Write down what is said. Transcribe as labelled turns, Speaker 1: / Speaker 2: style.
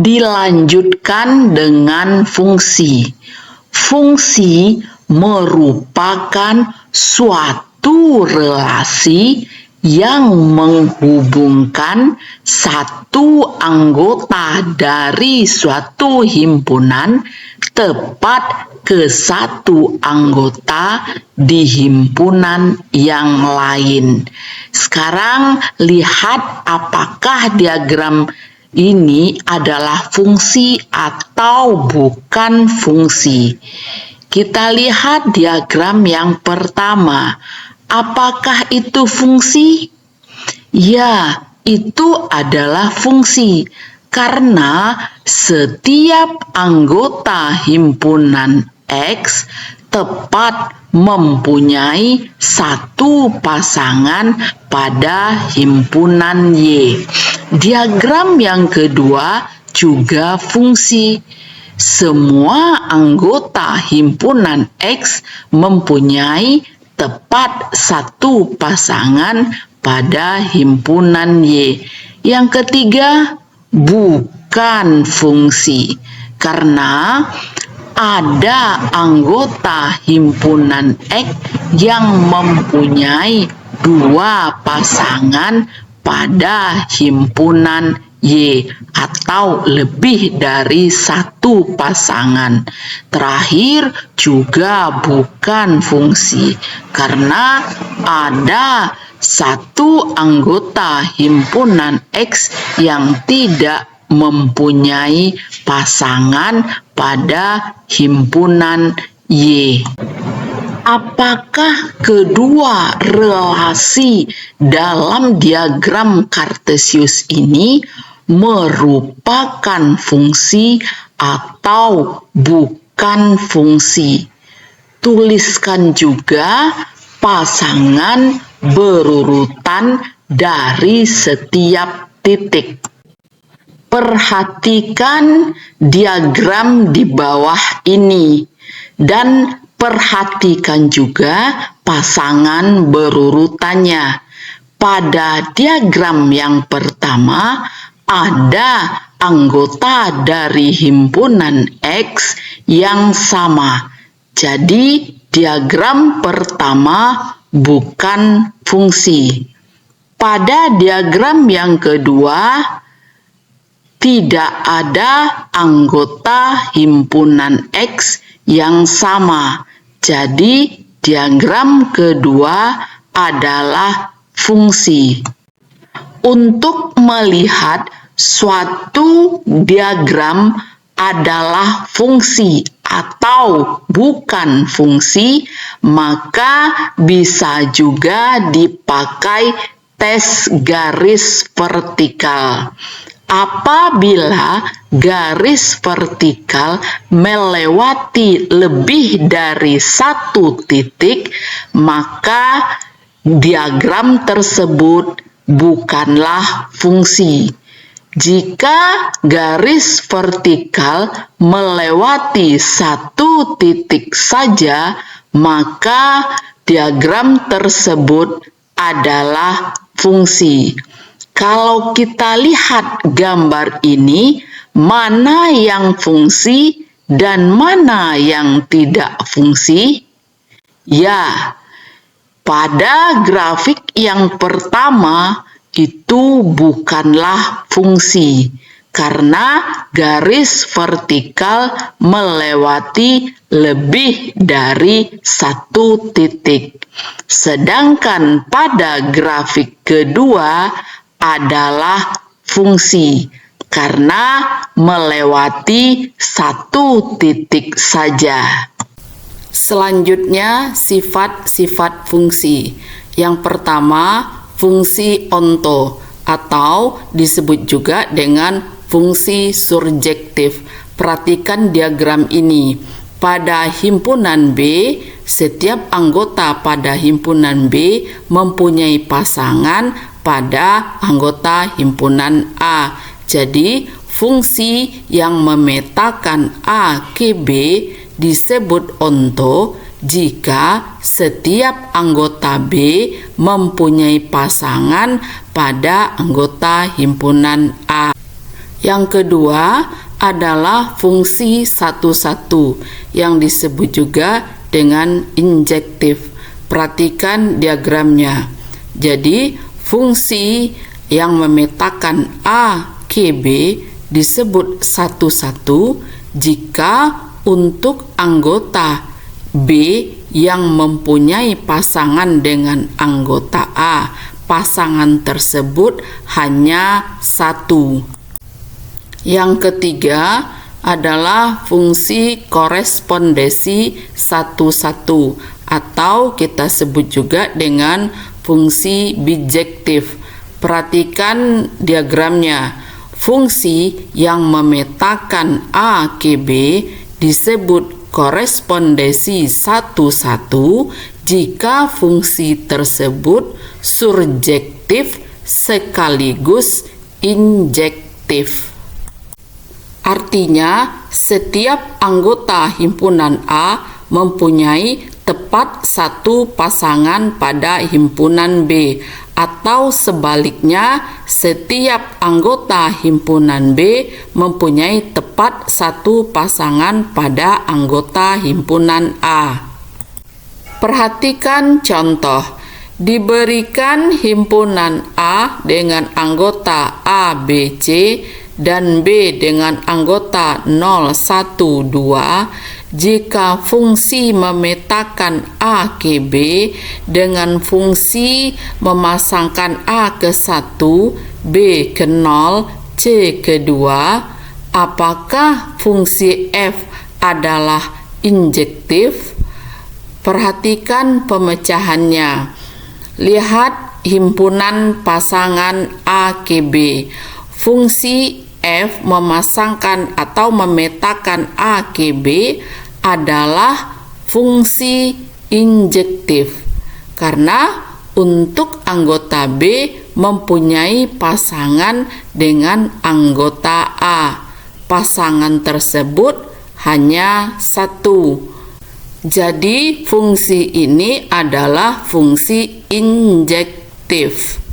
Speaker 1: Dilanjutkan dengan fungsi. Fungsi merupakan suatu relasi yang menghubungkan satu anggota dari suatu himpunan tepat ke satu anggota di himpunan yang lain. Sekarang lihat apakah diagram ini adalah fungsi atau bukan fungsi. Kita lihat diagram yang pertama. Apakah itu fungsi? Ya, itu adalah fungsi. Karena setiap anggota himpunan X tepat mempunyai satu pasangan pada himpunan Y. Diagram yang kedua juga fungsi. Semua anggota himpunan X mempunyai tepat satu pasangan pada himpunan Y. Yang ketiga, bukan fungsi. Karena ada anggota himpunan X yang mempunyai dua pasangan pada himpunan Y atau lebih dari satu pasangan. Terakhir juga bukan fungsi karena ada satu anggota himpunan X yang tidak mempunyai pasangan pada himpunan Y. Apakah kedua relasi dalam diagram Kartesius ini merupakan fungsi atau bukan fungsi? Tuliskan juga pasangan berurutan dari setiap titik. Perhatikan diagram di bawah ini dan perhatikan juga pasangan berurutannya. Pada diagram yang pertama ada anggota dari himpunan X yang sama. Jadi diagram pertama bukan fungsi. Pada diagram yang kedua tidak ada anggota himpunan X yang sama. Jadi diagram kedua adalah fungsi. Untuk melihat suatu diagram adalah fungsi atau bukan fungsi, maka bisa juga dipakai tes garis vertikal. Apabila garis vertikal melewati lebih dari satu titik, maka diagram tersebut bukanlah fungsi. Jika garis vertikal melewati satu titik saja, maka diagram tersebut adalah fungsi. Kalau kita lihat gambar ini, mana yang fungsi dan mana yang tidak fungsi? Ya, pada grafik yang pertama itu bukanlah fungsi karena garis vertikal melewati lebih dari satu titik. Sedangkan pada grafik kedua adalah fungsi karena melewati satu titik saja. Selanjutnya sifat-sifat fungsi. Yang pertama, fungsi onto atau disebut juga dengan fungsi surjektif. Perhatikan diagram ini. Pada himpunan B, setiap anggota pada himpunan B mempunyai pasangan pada anggota himpunan A. Jadi, fungsi yang memetakan A ke B disebut onto jika setiap anggota B mempunyai pasangan pada anggota himpunan A. Yang kedua adalah fungsi satu-satu yang disebut juga dengan injektif. Perhatikan diagramnya. Jadi, fungsi yang memetakan A, K, B disebut satu-satu jika untuk anggota B yang mempunyai pasangan dengan anggota A, pasangan tersebut hanya satu. Yang ketiga adalah fungsi korespondensi satu-satu atau kita sebut juga dengan fungsi bijektif. Perhatikan diagramnya. Fungsi yang memetakan A, K, B disebut korespondensi satu-satu jika fungsi tersebut surjektif sekaligus injektif. Artinya, setiap anggota himpunan A mempunyai tepat satu pasangan pada himpunan B, atau sebaliknya, setiap anggota himpunan B mempunyai tepat satu pasangan pada anggota himpunan A. Perhatikan contoh. Diberikan himpunan A dengan anggota A, B, C dan B dengan anggota 0, 1, 2, jika fungsi memetakan A ke B dengan fungsi memasangkan A ke 1, B ke 0, C ke 2, apakah fungsi F adalah injektif? Perhatikan pemecahannya. Lihat himpunan pasangan A ke B. Fungsi F memasangkan atau memetakan A ke B adalah fungsi injektif karena untuk anggota B mempunyai pasangan dengan anggota A. Pasangan tersebut hanya satu. Jadi fungsi ini adalah fungsi injektif.